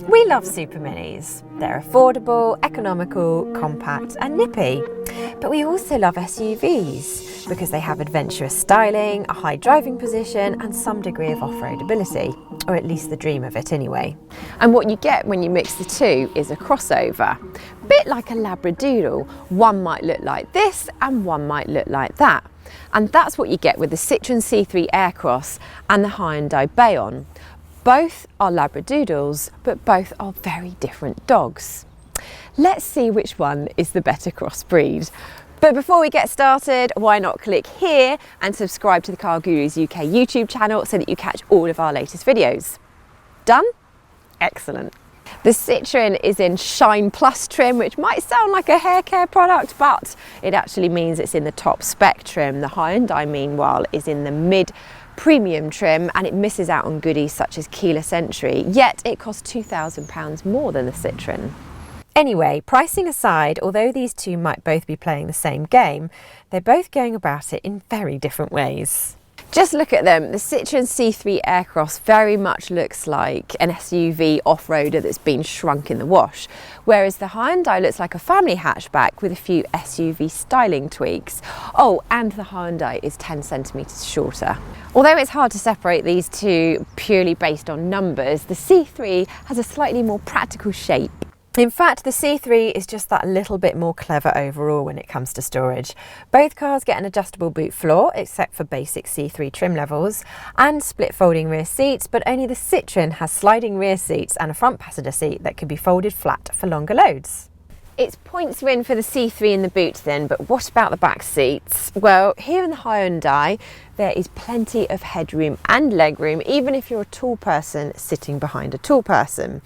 We love super minis. They're affordable, economical, compact and nippy. But we also love SUVs because they have adventurous styling, a high driving position and some degree of off-roadability, or at least the dream of it anyway. And what you get when you mix the two is a crossover. Bit like a Labradoodle, one might look like this and one might look like that. And that's what you get with the Citroen C3 Aircross and the Hyundai Bayon. Both are Labradoodles, but both are very different dogs. Let's see which one is the better crossbreed. But before we get started, why not click here and subscribe to the CarGurus UK YouTube channel so that you catch all of our latest videos. Done? Excellent. The Citroen is in Shine Plus trim, which might sound like a hair care product, but it actually means it's in the top spec trim. The Hyundai, meanwhile, is in the mid premium trim and it misses out on goodies such as keyless entry, yet it costs £2,000 more than the Citroen. Anyway, pricing aside, although these two might both be playing the same game, they're both going about it in very different ways. Just look at them. The Citroen C3 Aircross very much looks like an SUV off-roader that's been shrunk in the wash, whereas the Hyundai looks like a family hatchback with a few SUV styling tweaks. Oh, and the Hyundai is 10 centimetres shorter. Although it's hard to separate these two purely based on numbers, the C3 has a slightly more practical shape. In fact, the C3 is just that little bit more clever overall when it comes to storage. Both cars get an adjustable boot floor, except for basic C3 trim levels, and split folding rear seats, but only the Citroen has sliding rear seats and a front passenger seat that can be folded flat for longer loads. It's points win for the C3 in the boot then, but what about the back seats? Well, here in the Hyundai, there is plenty of headroom and legroom, even if you're a tall person sitting behind a tall person.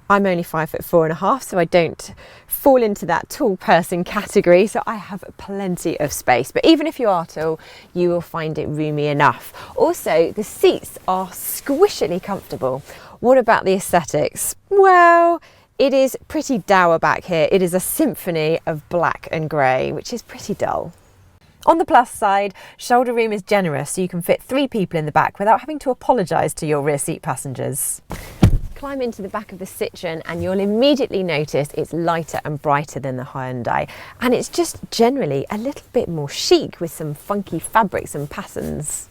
I'm only 5'4½", so I don't fall into that tall person category, so I have plenty of space. But even if you are tall, you will find it roomy enough. Also, the seats are squishily comfortable. What about the aesthetics? Well, it is pretty dour back here. It is a symphony of black and grey, which is pretty dull. On the plus side, shoulder room is generous, so you can fit 3 people in the back without having to apologise to your rear seat passengers. Climb into the back of the Citroen and you'll immediately notice it's lighter and brighter than the Hyundai, and it's just generally a little bit more chic with some funky fabrics and patterns.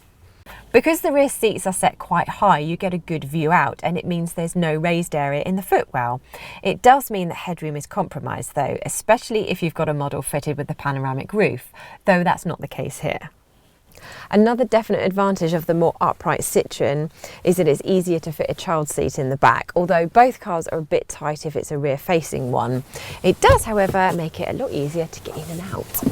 Because the rear seats are set quite high, you get a good view out, and it means there's no raised area in the footwell. It does mean that headroom is compromised though, especially if you've got a model fitted with the panoramic roof, though that's not the case here. Another definite advantage of the more upright Citroen is that it's easier to fit a child seat in the back, although both cars are a bit tight if it's a rear-facing one. It does, however, make it a lot easier to get in and out.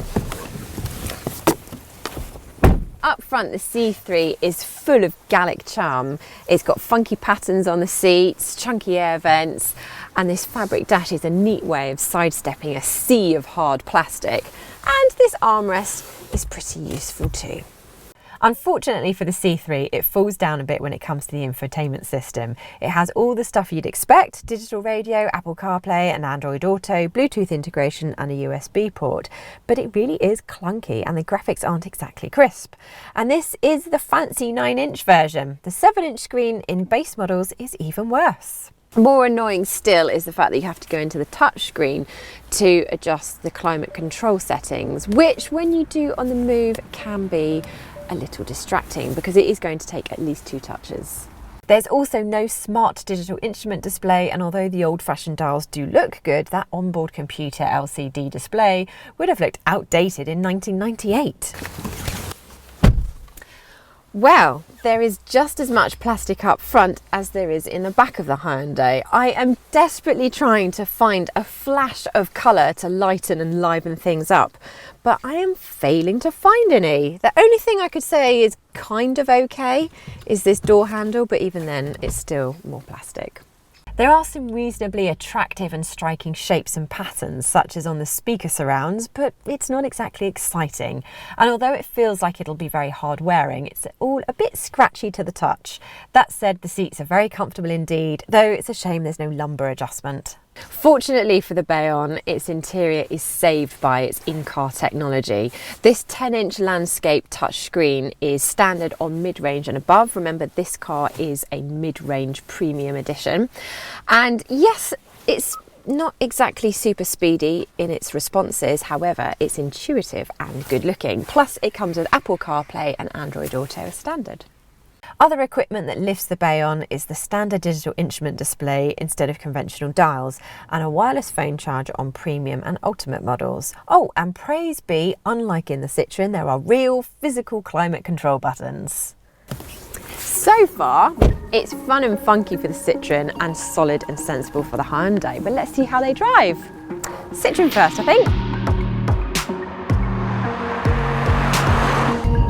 Up front, the C3 is full of Gallic charm. It's got funky patterns on the seats, chunky air vents, and this fabric dash is a neat way of sidestepping a sea of hard plastic. And this armrest is pretty useful too. Unfortunately for the C3, it falls down a bit when it comes to the infotainment system. It has all the stuff you'd expect: digital radio, Apple CarPlay and Android Auto, Bluetooth integration and a USB port. But it really is clunky and the graphics aren't exactly crisp. And this is the fancy 9-inch version. The 7-inch screen in base models is even worse. More annoying still is the fact that you have to go into the touchscreen to adjust the climate control settings, which when you do on the move can be a little distracting because it is going to take at least 2 touches. There's also no smart digital instrument display, and although the old-fashioned dials do look good, that onboard computer LCD display would have looked outdated in 1998. Well, there is just as much plastic up front as there is in the back of the Hyundai. I am desperately trying to find a flash of colour to lighten and liven things up, but I am failing to find any. The only thing I could say is kind of okay is this door handle, but even then it's still more plastic. There are some reasonably attractive and striking shapes and patterns, such as on the speaker surrounds, but it's not exactly exciting. And although it feels like it'll be very hard wearing, it's all a bit scratchy to the touch. That said, the seats are very comfortable indeed, though it's a shame there's no lumbar adjustment. Fortunately for the Bayon, its interior is saved by its in-car technology. This 10-inch landscape touchscreen is standard on mid-range and above. Remember, this car is a mid-range premium edition. And yes, it's not exactly super speedy in its responses, however, it's intuitive and good looking. Plus, it comes with Apple CarPlay and Android Auto as standard. Other equipment that lifts the Bayon is the standard digital instrument display instead of conventional dials, and a wireless phone charger on premium and ultimate models. Oh, and praise be, unlike in the Citroen, there are real physical climate control buttons. So far, it's fun and funky for the Citroen and solid and sensible for the Hyundai, but let's see how they drive. Citroen first, I think.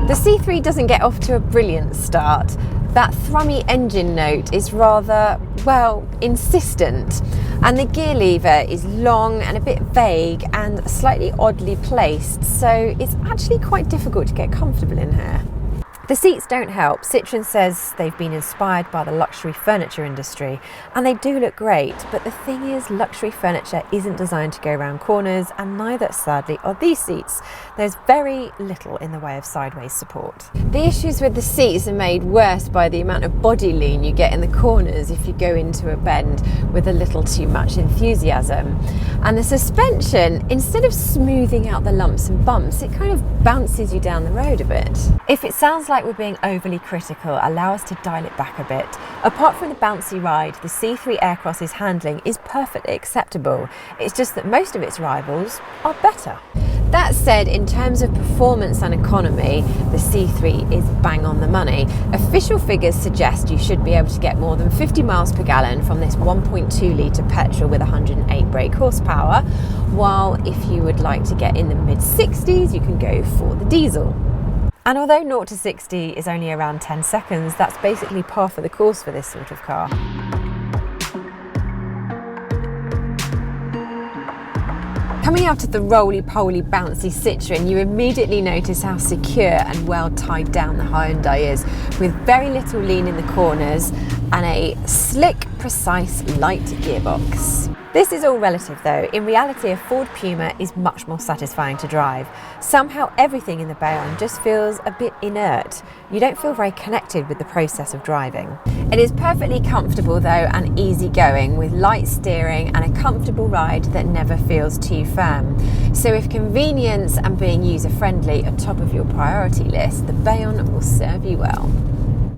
The C3 doesn't get off to a brilliant start. That thrummy engine note is rather, well, insistent, and the gear lever is long and a bit vague and slightly oddly placed, so it's actually quite difficult to get comfortable in here. The seats don't help. Citroen says they've been inspired by the luxury furniture industry, and they do look great, but the thing is, luxury furniture isn't designed to go around corners, and neither, sadly, are these seats. There's very little in the way of sideways support. The issues with the seats are made worse by the amount of body lean you get in the corners if you go into a bend with a little too much enthusiasm. And the suspension, instead of smoothing out the lumps and bumps, it kind of bounces you down the road a bit. If it sounds like we're being overly critical, allow us to dial it back a bit. Apart from the bouncy ride, the C3 Aircross's handling is perfectly acceptable. It's just that most of its rivals are better. That said, in terms of performance and economy, the C3 is bang on the money. Official figures suggest you should be able to get more than 50 miles per gallon from this 1.2 litre petrol with 108 brake horsepower, while if you would like to get in the mid-60s, you can go for the diesel. And although 0 to 60 is only around 10 seconds, that's basically par for the course for this sort of car. Coming out of the roly-poly, bouncy Citroen, you immediately notice how secure and well tied down the Hyundai is, with very little lean in the corners and a slick, precise, light gearbox. This is all relative though. In reality, a Ford Puma is much more satisfying to drive. Somehow everything in the Bayon just feels a bit inert. You don't feel very connected with the process of driving. It is perfectly comfortable though and easygoing, with light steering and a comfortable ride that never feels too firm. So if convenience and being user-friendly are top of your priority list, the Bayon will serve you well.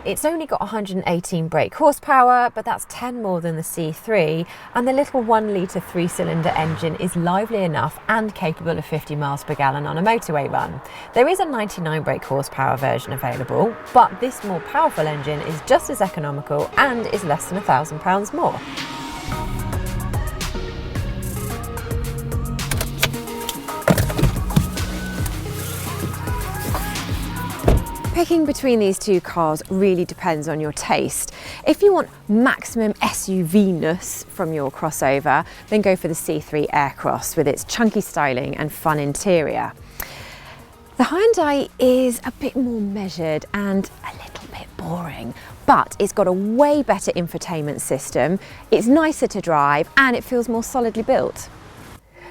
It's only got 118 brake horsepower, but that's 10 more than the C3, and the little 1 litre 3-cylinder engine is lively enough and capable of 50 miles per gallon on a motorway run. There is a 99 brake horsepower version available, but this more powerful engine is just as economical and is less than £1,000 more. Picking between these two cars really depends on your taste. If you want maximum SUV-ness from your crossover, then go for the C3 Aircross with its chunky styling and fun interior. The Hyundai is a bit more measured and a little bit boring, but it's got a way better infotainment system, it's nicer to drive, and it feels more solidly built.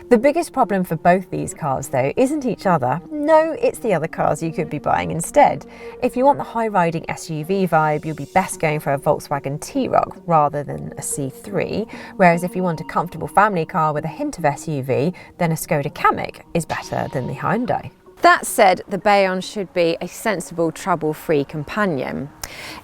The biggest problem for both these cars though isn't each other, no, it's the other cars you could be buying instead. If you want the high-riding SUV vibe, you'll be best going for a Volkswagen T-Roc rather than a C3, whereas if you want a comfortable family car with a hint of SUV, then a Skoda Kamiq is better than the Hyundai. That said, the Bayon should be a sensible, trouble-free companion.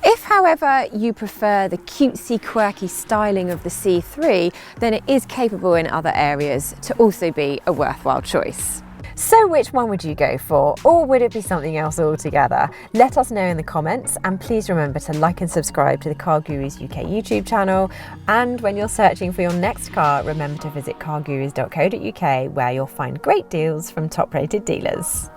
If, however, you prefer the cutesy, quirky styling of the C3, then it is capable in other areas to also be a worthwhile choice. So which one would you go for, or would it be something else altogether? Let us know in the comments, and please remember to like and subscribe to the CarGurus UK YouTube channel, and when you're searching for your next car, remember to visit cargurus.co.uk, where you'll find great deals from top-rated dealers.